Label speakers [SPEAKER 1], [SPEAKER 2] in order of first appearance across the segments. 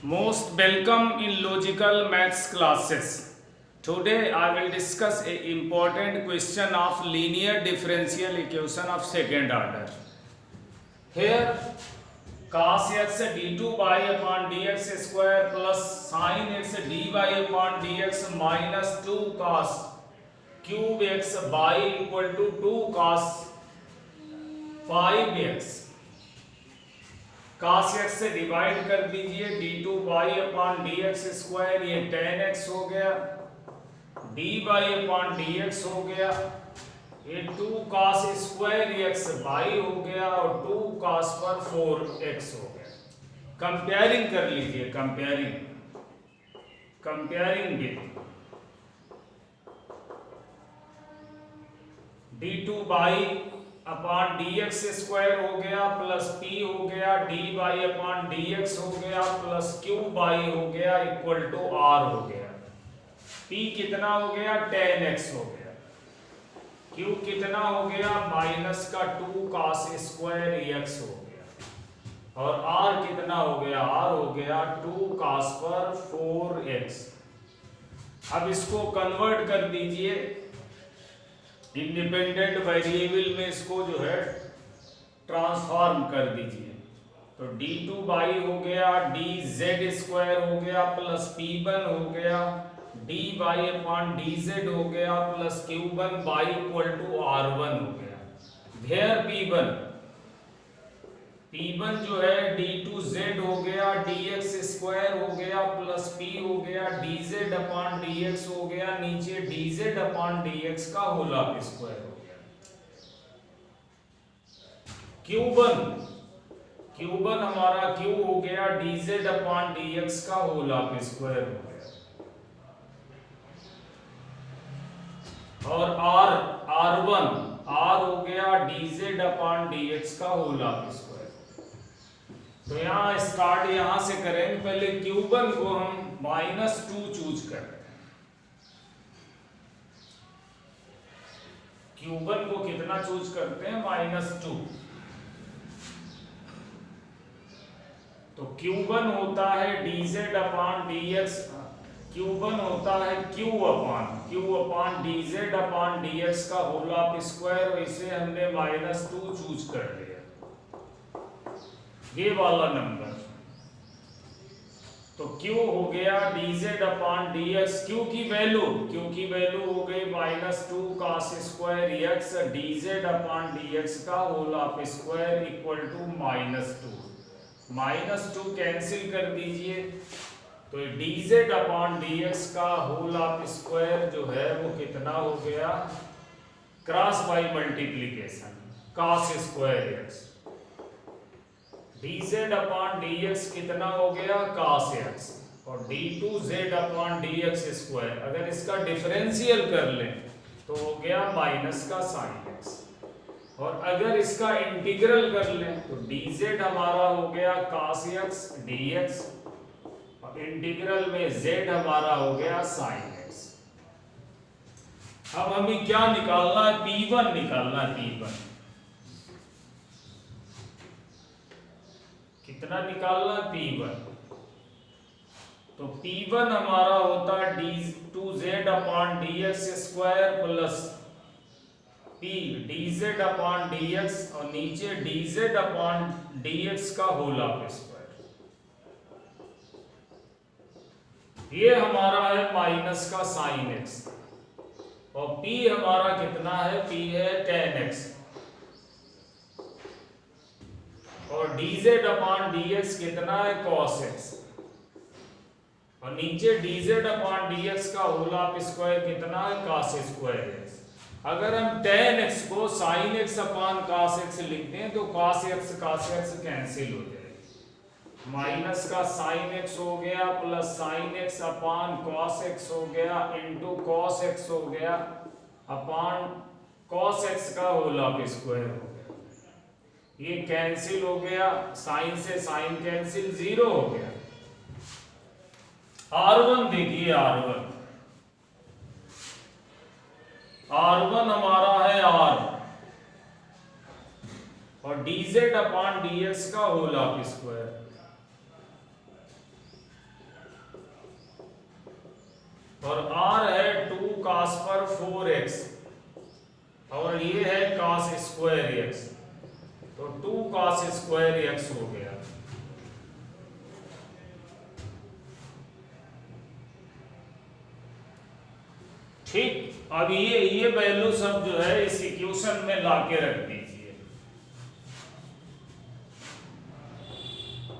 [SPEAKER 1] Most welcome in logical maths classes. Today I will discuss a important question of linear differential equation of second order. Here cos x d2 by upon dx square plus sin x dy upon dx minus 2 cos cube x by equal to 2 cos 5x cos x से divide कर दीजिए d2 by upon dx square, ये tan x हो गया, d by upon dx हो गया, ये 2 cos square x by हो गया और 2 cos पर 4x हो गया। कंपेयरिंग कर लीजिए, comparing with d2 by upon dx square हो गया प्लस p हो गया, d बाई अपॉन dx हो गया प्लस q बाई हो गया इक्वल टू r हो गया। p कितना हो गया, tan x हो गया, q कितना हो गया, माइनस का 2 cos स्क्वायर x हो गया और r कितना हो गया, r हो गया 2 cos पर 4x। अब इसको कन्वर्ट कर दीजिए इंडिपेंडेंट वेरिएबल में, इसको जो है ट्रांसफॉर्म कर दीजिए। तो d2 बाई हो गया dz स्क्वायर हो गया प्लस p1 हो गया, d बाई अपॉन dz हो गया plus q1 by equal to r1 हो गया। वेयर p1 जो है d2z हो गया dx स्क्वायर हो गया प्लस p हो गया dz अपॉन dx हो गया, नीचे dz अपॉन dx का होल ऑफ स्क्वायर हो गया। q1 हमारा q हो गया dz अपॉन dx का होल ऑफ स्क्वायर हो गया और r1 हो गया dz अपॉन dx का होल ऑफ स्क्वायर। तो यहाँ स्टार्ट यहां से करें, पहले q1 को हम -2 चूज करते हैं। q1 को कितना चूज करते हैं, -2। तो q1 होता है dz अपॉन dx, q1 होता है q upon dz upon dx का होल ऑफ स्क्वायर, और इसे हमने -2 चूज कर लिया, ये वाला नंबर। तो q हो गया dz अपॉन dx, q की वैल्यू हो गई -2 cos square x dz upon dx का whole of square equal to -2 cancel कर दीजिए। तो dz अपॉन dx का होल ऑफ स्क्वायर जो है वो कितना हो गया, cross by multiplication cos square x, dz upon dx कितना हो गया, cos x, और d2z अपॉन dx स्क्वायर, अगर इसका डिफरेंशियल कर लें तो हो गया माइनस का sin x, और अगर इसका इंटीग्रल कर लें तो dz हमारा हो गया cos x dx, और इंटीग्रल में z हमारा हो गया sin x। अब हमें क्या निकालना है, p1 निकालना है। p1 कितना निकालना है, p1। तो p1 हमारा होता है d2z upon dx square plus p dz upon dx, और नीचे dz अपॉन dx का होल ऑफ स्क्वायर, ये हमारा है माइनस का sin x, और p हमारा कितना है, p है tan x, और dz अपॉन dx कितना है, cos x, और नीचे dz अपॉन dx का होल ऑफ स्क्वायर कितना है, cos स्क्वायर x। अगर हम tan x को sin x upon cos x लिखते हैं तो cos x कैंसिल हो जाएगा, माइनस का sin x हो गया plus sin x upon cos x हो गया इंटू cos x हो गया अपॉन cos x का होल ऑफ स्क्वायर हो गया, ये कैंसिल हो गया, साइन से साइन कैंसिल, 0 हो गया। r1 देखिए, r1 हमारा है r, और dz अपॉन dx का होल ऑफ स्क्वायर, और r है 2 cos पर 4x और ये है cos स्क्वायर x, तो 2 cos स्क्वायर x हो गया। ठीक, अब ये वैल्यू सब जो है इस इक्वेशन में लाके रख दीजिए।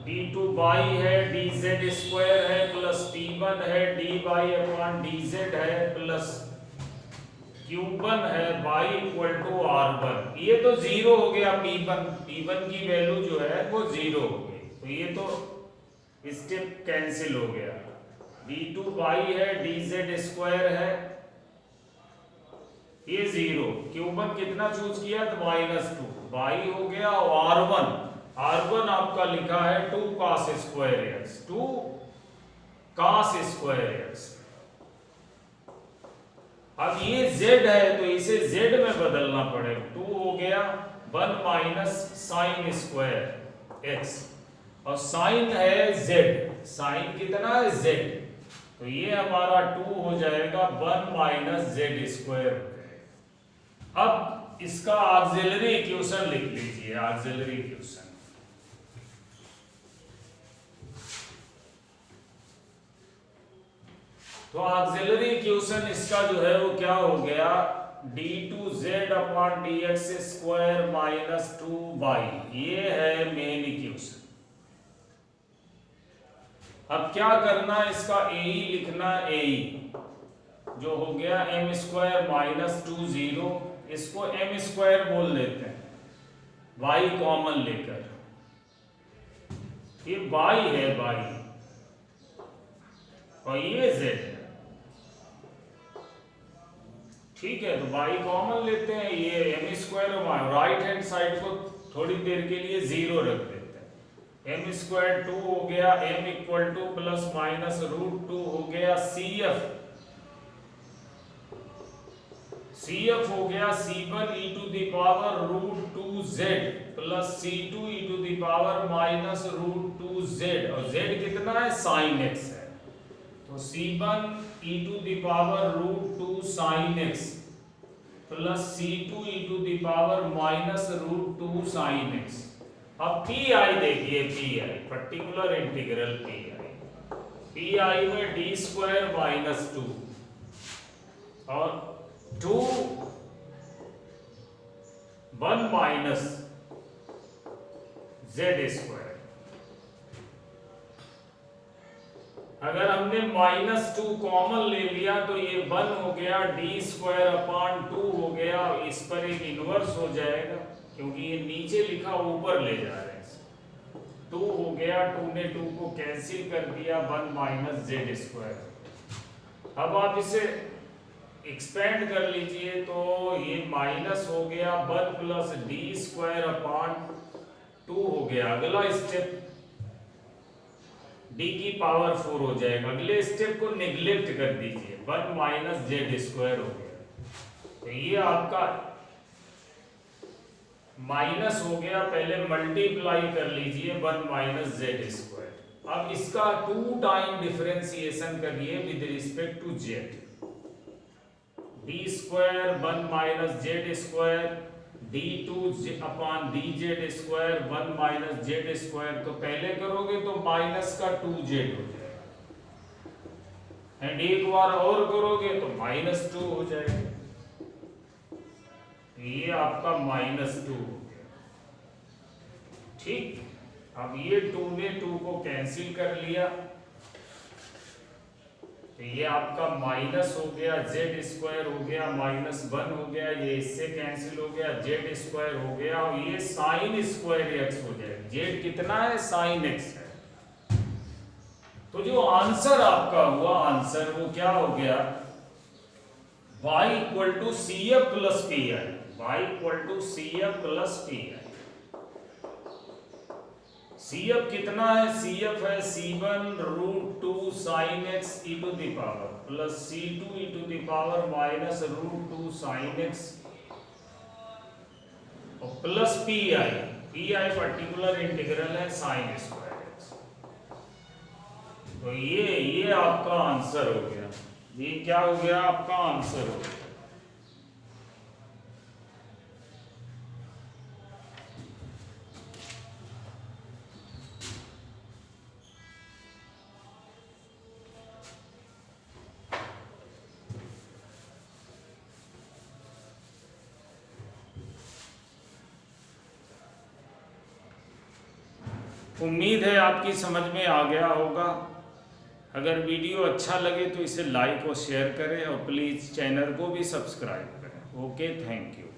[SPEAKER 1] d2 बाई है, dz स्क्वायर है प्लस p1 है, dy अपॉन dz है प्लस q1 है y इक्वल टू r1। ये तो जीरो हो गया, p1 की वैल्यू जो है वो जीरो हो गई, तो ये तो स्टेप कैंसिल हो गया। d2 बाई है, dz स्क्वायर है, ये जीरो, q1 कितना चूज किया तो -2, y हो गया, और r1 आपका लिखा है 2 cos square x, 2 cos square x। अब ये z है तो इसे z में बदलना पड़ेगा, 2 हो गया 1 माइनस साइन स्क्वायर x, और साइन है z, साइन कितना है z, तो ये हमारा 2 हो जाएगा 1 माइनस z स्क्वायर। अब इसका ऑक्सिलरी इक्वेशन लिख लीजिए, ऑक्सिलरी इक्वेशन। तो ऑक्सिलरी इक्वेशन इसका जो है वो क्या हो गया, d2z upon dx square minus 2y, ये है मेन इक्वेशन। अब क्या करना है, इसका AE लिखना, AE जो हो गया m स्क्वायर माइनस 2 0, इसको m स्क्वायर बोल देते हैं y कॉमन लेकर, ये y है y और ये z है। ठीक है, तो y कॉमन लेते हैं, ये m square, right hand side को थोड़ी देर के लिए जीरो रख देते हैं। m स्क्वायर 2 हो गया, m equal to plus minus √2 हो गया, CF हो गया c1 e to the power √2z plus c2 e to the power minus √2z, और z कितना है sin x है, तो c1 e to the power √2 sin x plus c2 e to the power minus √2 sin x। अब pi देखिए, pi particular integral pi में d square minus 2 और 2 1 minus z square. अगर हमने -2 कॉमन ले लिया तो ये 1 हो गया, d स्क्वायर अपॉन 2 हो गया, इस पर एक इनवर्स हो जाएगा क्योंकि ये नीचे लिखा ऊपर ले जा रहे हैं। 2 हो गया, 2 ने 2 को कैंसिल कर दिया, 1 माइनस z स्क्वायर। अब आप इसे एक्सपेंड कर लीजिए तो ये माइनस हो गया, 1 प्लस d स्क्वायर अपॉन 2 हो गया। अगला स्टेप d की पावर 4 हो जाएगा, अगले स्टेप को निगलेक्ट कर दीजिए, 1 माइनस z स्क्वायर हो गया। तो ये आपका माइनस हो गया, पहले मल्टीप्लाई कर लीजिए 1 माइनस z स्क्वायर। अब इसका 2 टाइम डिफरेंशिएशन करिए with respect to z, d square 1 minus z square d2 upon dz square 1 minus z square. तो पहले करोगे तो माइनस का 2z हो जाएगा, एंड एक बार और करोगे तो -2 हो जाएगा, ये आपका -2 हो गया। ठीक, अब ये 2 ने 2 को कैंसिल कर लिया, तो ये आपका माइनस हो गया, z स्क्वायर हो गया, -1 हो गया, ये इससे कैंसिल हो गया, z स्क्वायर हो गया, और ये साइन स्क्वायर x हो जाएगा। z कितना है, साइन x है। तो जो आंसर आपका हुआ, आंसर वो क्या हो गया, y equal to CF plus PI, y equal to CF plus PI। CF कितना है, CF है c1 √2 sin x e to the power plus c2 e to the power minus √2 sin x और plus PI particular integral है sin square x। तो ये आपका answer हो गया। ये क्या हो गया, आपका आंसर हो गया। उम्मीद है आपकी समझ में आ गया होगा। अगर वीडियो अच्छा लगे तो इसे लाइक और शेयर करें और प्लीज़ चैनल को भी सब्सक्राइब करें। Okay, thank you.